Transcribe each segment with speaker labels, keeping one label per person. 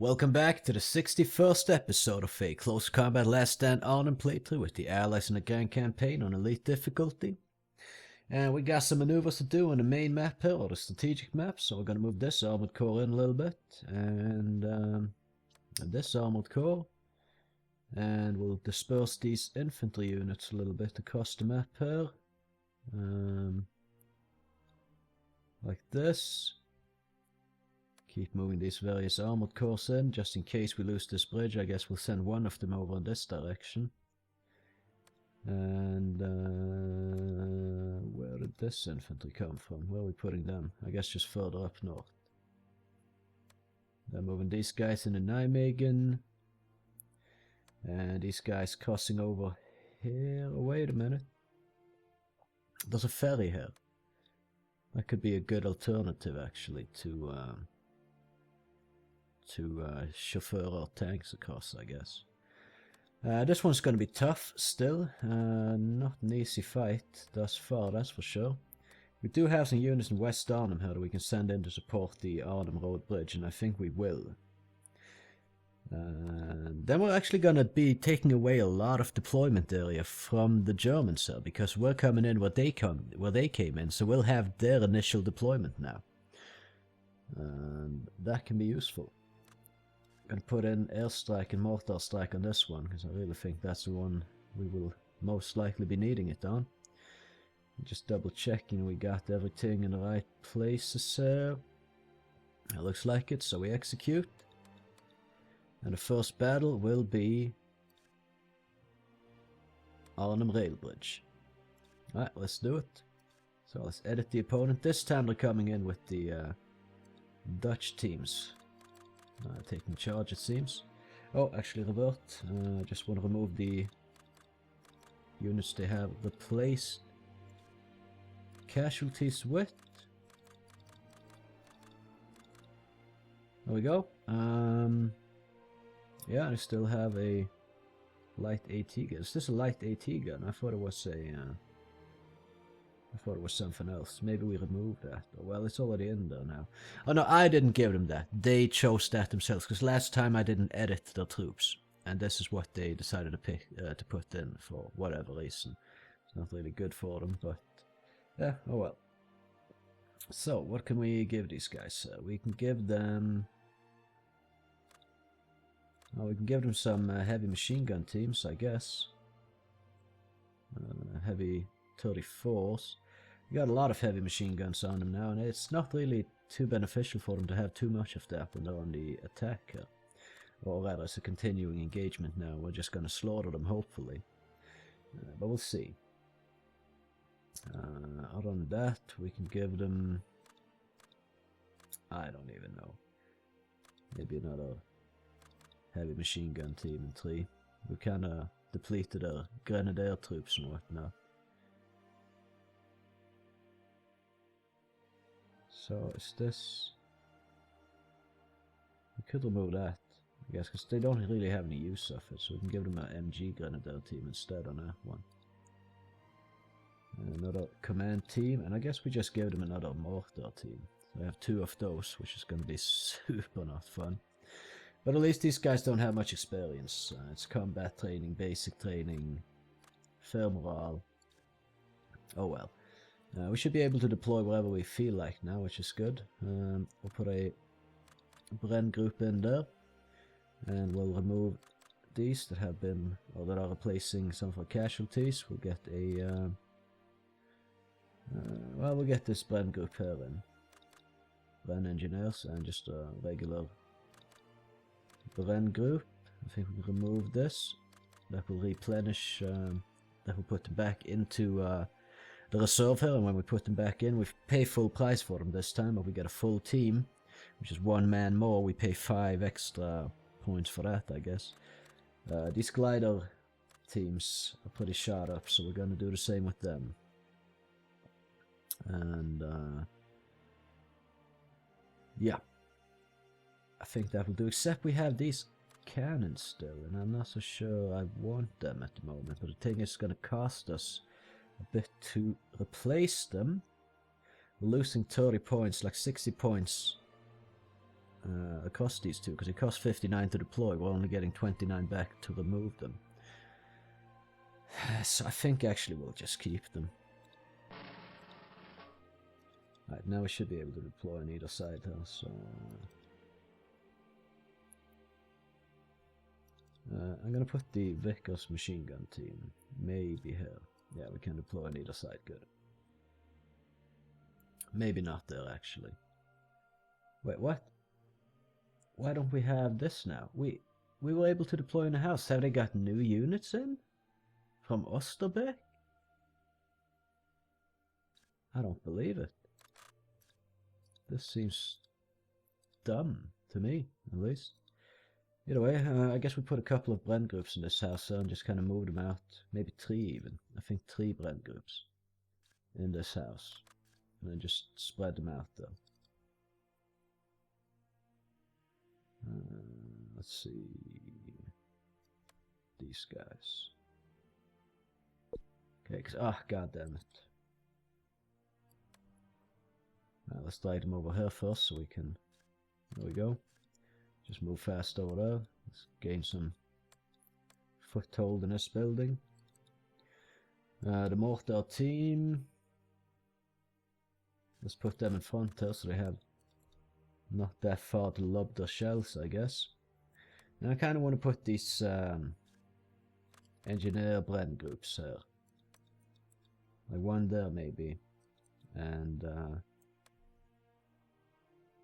Speaker 1: Welcome back to the 61st episode of a Close Combat Last Stand Arnhem playthrough with the Allies in the Grand Campaign on Elite difficulty. And we got some maneuvers to do on the main map here, or the strategic map, so we're going to move this armored core in a little bit, and this armored core, and we'll disperse these infantry units a little bit across the map here, like this. Keep moving these various armored cores in, just in case we lose this bridge. I guess we'll send one of them over in this direction. And where did this infantry come from? Where are we putting them? I guess just further up north. They're moving these guys into Nijmegen. And these guys crossing over here. Oh, wait a minute. There's a ferry here. That could be a good alternative, actually, to chauffeur our tanks across, I guess. This one's going to be tough still. Not an easy fight thus far, that's for sure. We do have some units in West Arnhem here that we can send in to support the Arnhem Road Bridge, and I think we will. Then we're actually going to be taking away a lot of deployment area from the Germans here, because we're coming in where they came in, so we'll have their initial deployment now. And that can be useful. I'm going to put in airstrike and mortar strike on this one, because I really think that's the one we will most likely be needing it on. Just double checking we got everything in the right places here. It looks like it, so we execute. And the first battle will be Arnhem Rail Bridge. Alright, let's do it. So let's edit the opponent. This time they're coming in with the Dutch teams. Taking charge, it seems. Oh, actually revert. I just want to remove the units they have replaced casualties with. There we go. Yeah, I still have a light AT gun. Is this a light AT gun? I thought it was a I thought it was something else. Maybe we removed that. Oh, well, it's already in there now. Oh no, I didn't give them that. They chose that themselves, because last time I didn't edit their troops. And this is what they decided to pick to put in for whatever reason. It's not really good for them, but yeah, oh well. So, what can we give these guys? We can give them... Oh, we can give them some heavy machine gun teams, I guess. Heavy 34s. We got a lot of heavy machine guns on them now, and it's not really too beneficial for them to have too much of that when they're on the attack. Or rather, it's a continuing engagement now. We're just going to slaughter them, hopefully. But we'll see. Other than that, we can give them... I don't even know. Maybe another heavy machine gun team in 3. We kind of depleted our grenadier troops and whatnot. So is this... We could remove that, I guess, because they don't really have any use of it, so we can give them an MG grenadier team instead on that one. And another command team, and I guess we just give them another mortar team. So we have 2 of those, which is going to be super not fun. But at least these guys don't have much experience. It's combat training, basic training, fair morale. Oh well. We should be able to deploy wherever we feel like now, which is good. We'll put a Bren group in there. And we'll remove these that have been, or that are replacing some of our casualties. We'll get a... well, we'll get this Bren group here in. Bren engineers and just a regular Bren group. I think we can remove this. That will replenish, that will put them back into the reserve here, and when we put them back in, we pay full price for them this time, but we get a full team, which is 1 man more. We pay 5 extra points for that, I guess. These glider teams are pretty shot up, so we're going to do the same with them. And yeah, I think that will do, except we have these cannons still, and I'm not so sure I want them at the moment, but the thing is, it's going to cost us a bit to replace them. We're losing 30 points, like 60 points across these two, because it costs 59 to deploy. We're only getting 29 back to remove them. So I think actually we'll just keep them. Right, now we should be able to deploy on either side here, so... I'm gonna put the Vickers machine gun team maybe here. Yeah, we can deploy on either side, good. Maybe not there, actually. Wait, what? Why don't we have this now? We were able to deploy in the house. Have they got new units in? From Osterbeck? I don't believe it. This seems dumb, to me, at least. Either way, I guess we put a couple of blend groups in this house and just kind of move them out. Maybe 3 even. I think 3 blend groups in this house. And then just spread them out though. Let's see. These guys. Okay, god damn it. Let's slide them over here first so we can... There we go. Just move fast over there. Let's gain some foothold in this building. The mortar team. Let's put them in front here so they have not that far to lob their shells, I guess. And I kind of want to put these engineer blend groups here. Like one there maybe. And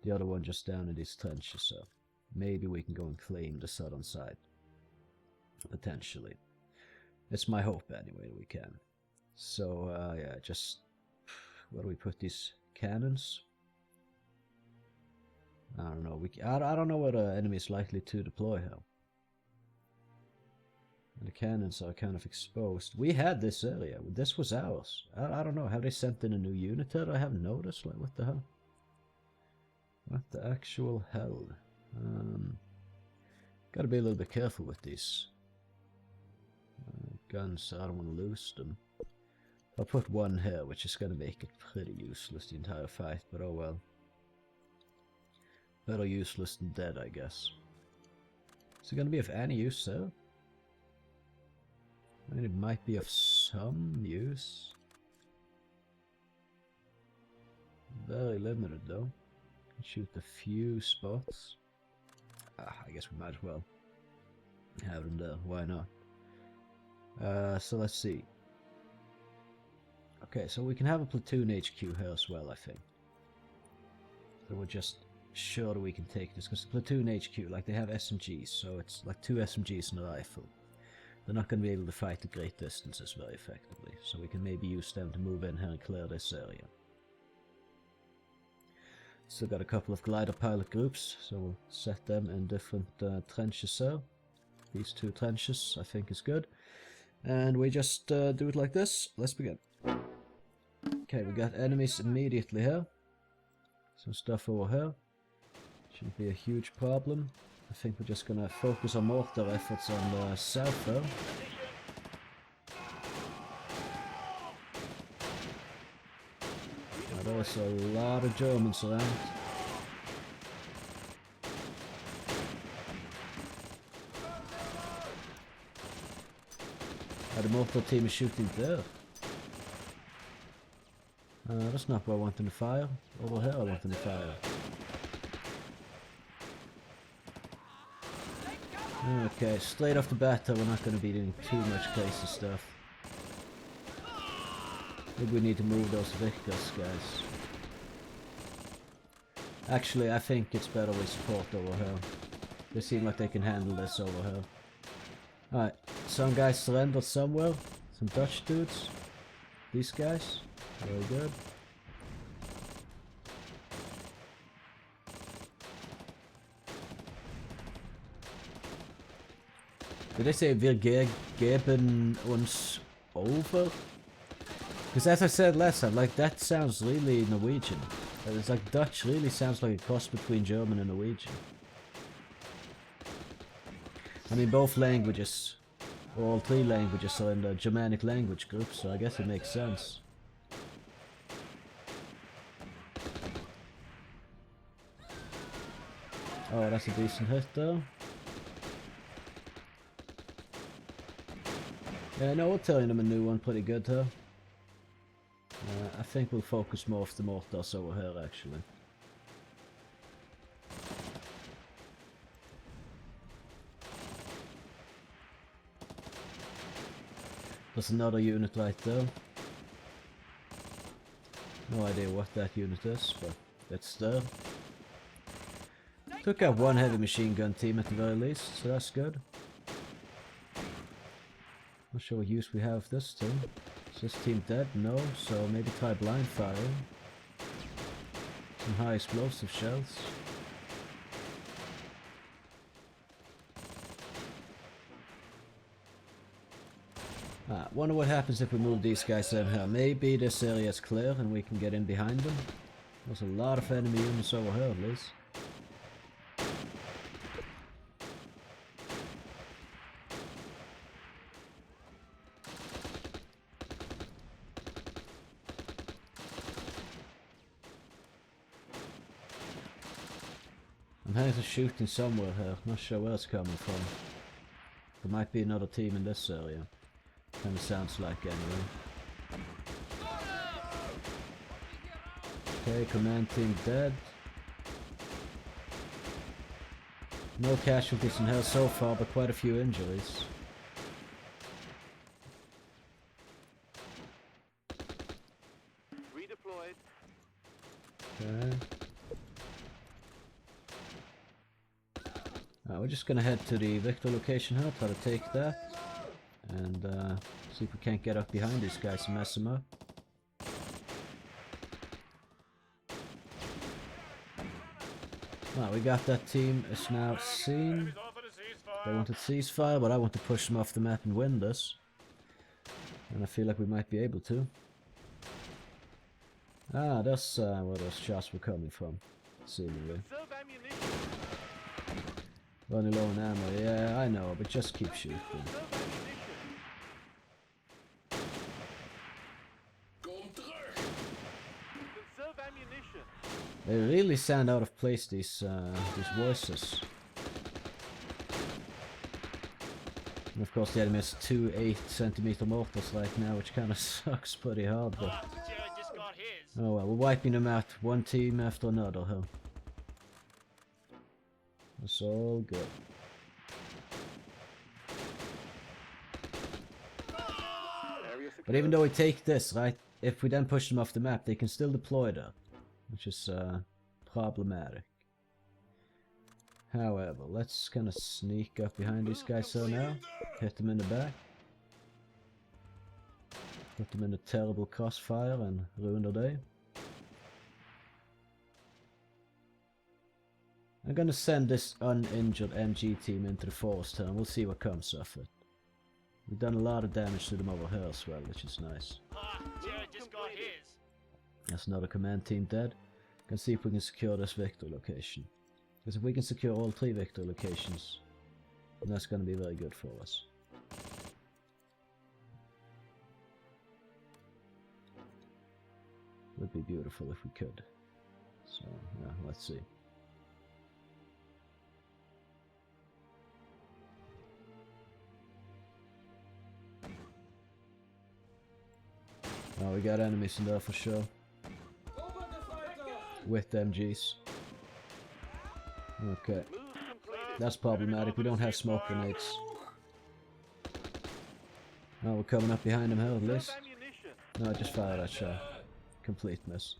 Speaker 1: the other one just down in these trenches, so maybe we can go and claim the southern side. Potentially. It's my hope anyway that we can. So yeah, just... Where do we put these cannons? I don't know. I don't know what enemy is likely to deploy here. And the cannons are kind of exposed. We had this area. This was ours. I don't know. Have they sent in a new unit that I haven't noticed? Like, what the hell? What the actual hell? Gotta be a little bit careful with these guns. I don't want to lose them. I'll put one here, which is gonna make it pretty useless the entire fight, but oh well. Better useless than dead, I guess. Is it gonna be of any use, sir? I mean, it might be of some use. Very limited, though. Shoot a few spots. I guess we might as well have them there. Why not? So let's see. Okay, so we can have a platoon HQ here as well, I think. So we're just sure that we can take this, because the platoon HQ, like, they have SMGs, so it's like 2 SMGs and a rifle. They're not going to be able to fight at great distances very effectively, so we can maybe use them to move in here and clear this area. Still got a couple of glider pilot groups, so we'll set them in different trenches here. These 2 trenches, I think, is good. And we just do it like this. Let's begin. Okay, we got enemies immediately here. Some stuff over here. Shouldn't be a huge problem. I think we're just gonna focus our mortar efforts on the south though. Now, there's a lot of Germans around. The mortar team is shooting there. That's not where I want them to fire. Over here I want them to fire. Okay, straight off the bat we're not going to be doing too much crazy stuff. Maybe we need to move those Vickers, guys. Actually, I think it's better we support over here. They seem like they can handle this over here. Alright, some guys surrendered somewhere. Some Dutch dudes. These guys. Very good. Did they say wir geben uns over? Because as I said last time, like, that sounds really Norwegian. It's like Dutch really sounds like a cross between German and Norwegian. I mean, both languages, or all 3 languages are in the Germanic language group, so I guess it makes sense. Oh, that's a decent hit though. Yeah, no, we're telling them a new one pretty good though. I think we'll focus more of the mortars over here actually. There's another unit right there. No idea what that unit is, but it's there. Took out one heavy machine gun team at the very least, so that's good. Not sure what use we have of this team. Is this team dead? No, so maybe try blind firing. Some high explosive shells. Wonder what happens if we move these guys in here. Maybe this area is clear and we can get in behind them. There's a lot of enemy units over here at least. I'm hearing the shooting somewhere here. Not sure where it's coming from. There might be another team in this area. Kinda sounds like anyway. Okay, command team dead. No casualties in here so far, but quite a few injuries.
Speaker 2: Redeployed.
Speaker 1: Okay. We're just gonna head to the Victor location here, try to take that. And see if we can't get up behind these guys and mess them up. Well, we got that team is now seen. They wanted ceasefire, but I want to push them off the map and win this. And I feel like we might be able to. Ah, that's where those shots were coming from, seemingly. Running low on ammo, yeah, I know, but just keep shooting. They really sound out of place, these voices. And of course the enemy has 2 8cm mortars right now, which kind of sucks pretty hard, but... Oh well, we're wiping them out, one team after another, huh? It's all good. But even though we take this, right, if we then push them off the map, they can still deploy there. Which is problematic. However, let's kind of sneak up behind these guys so now. Hit them in the back. Put them in a terrible crossfire and ruin their day. I'm gonna send this uninjured MG team into the forest here and we'll see what comes of it. We've done a lot of damage to them over here as well, which is nice. That's another command team dead. Can see if we can secure this Victor location. Because if we can secure all 3 Victor locations, then that's going to be very good for us. Would be beautiful if we could. So, yeah, let's see. Oh, we got enemies in there for sure. With MGs. Okay. That's problematic. We don't have smoke grenades. Oh, we're coming up behind them here at least. No, I just fired that shot. Complete miss.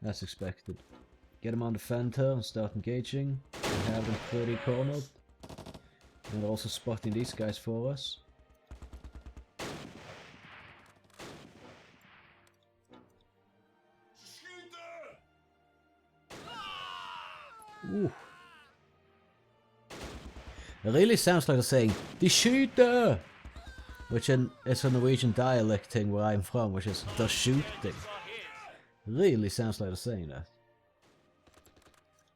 Speaker 1: That's expected. Get them on the fend here and start engaging. We have them pretty cornered. And they're also spotting these guys for us. Ooh. It really sounds like they're saying, "De skyter!" Which is a Norwegian dialect thing where I'm from, which is "the shooting." Really sounds like they're saying that.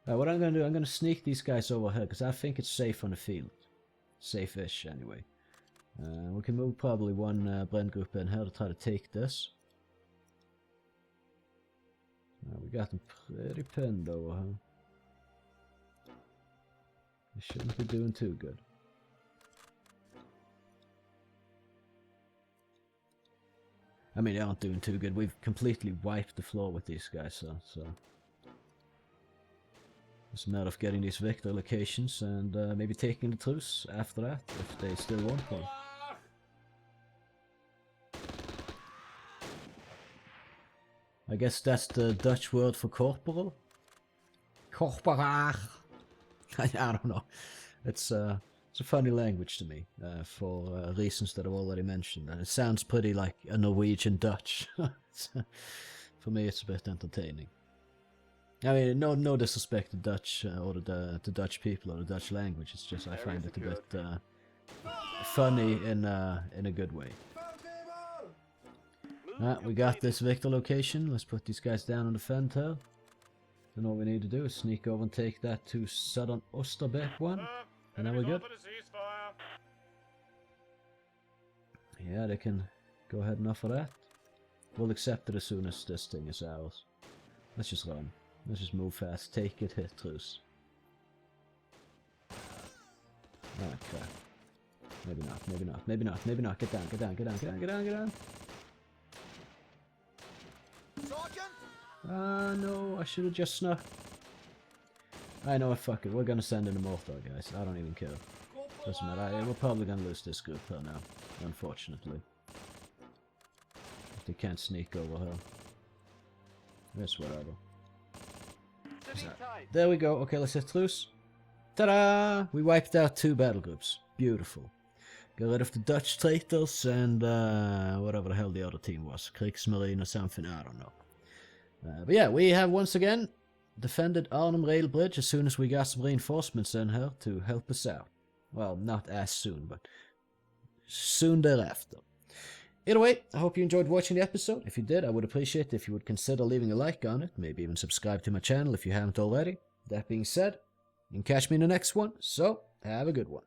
Speaker 1: What I'm gonna do, I'm gonna sneak these guys over here, because I think it's safe on the field. Safe-ish, anyway. We can move probably one Brand group in here to try to take this. We got them pretty pinned over here. They shouldn't be doing too good. I mean, they aren't doing too good. We've completely wiped the floor with these guys, so it's a matter of getting these victory locations and maybe taking the truce after that, if they still want one. I guess that's the Dutch word for corporal. Corporaar. I don't know. It's a funny language to me, for reasons that I've already mentioned. And it sounds pretty like a Norwegian Dutch. For me, it's a bit entertaining. I mean, no disrespect to Dutch or the Dutch people or the Dutch language. It's just I find it a bit funny in a good way. We got this victor location. Let's put these guys down on the fend here. Then all we need to do is sneak over and take that to southern Oosterbeek one. And then we're good. Yeah, they can go ahead and offer that. We'll accept it as soon as this thing is ours. Let's just run. Let's just move fast. Take it, hit truce. Ah, crap. Maybe not, maybe not, maybe not, maybe not. Get down, get down, get down, get down, get down, get down. Ah, no, I should have just snuck. I know what, fuck it. We're gonna send in a mortar, guys. I don't even care. Doesn't matter. We're probably gonna lose this group here now, unfortunately. If they can't sneak over here. Yes, whatever. There we go. Okay, let's hit truce. Ta-da! We wiped out 2 battle groups. Beautiful. Got rid of the Dutch traitors and whatever the hell the other team was. Kriegsmarine or something, I don't know. But yeah, we have once again defended Arnhem Rail Bridge as soon as we got some reinforcements in here to help us out. Well, not as soon, but soon thereafter. Either way, I hope you enjoyed watching the episode. If you did, I would appreciate it if you would consider leaving a like on it, maybe even subscribe to my channel if you haven't already. That being said, you can catch me in the next one, so have a good one.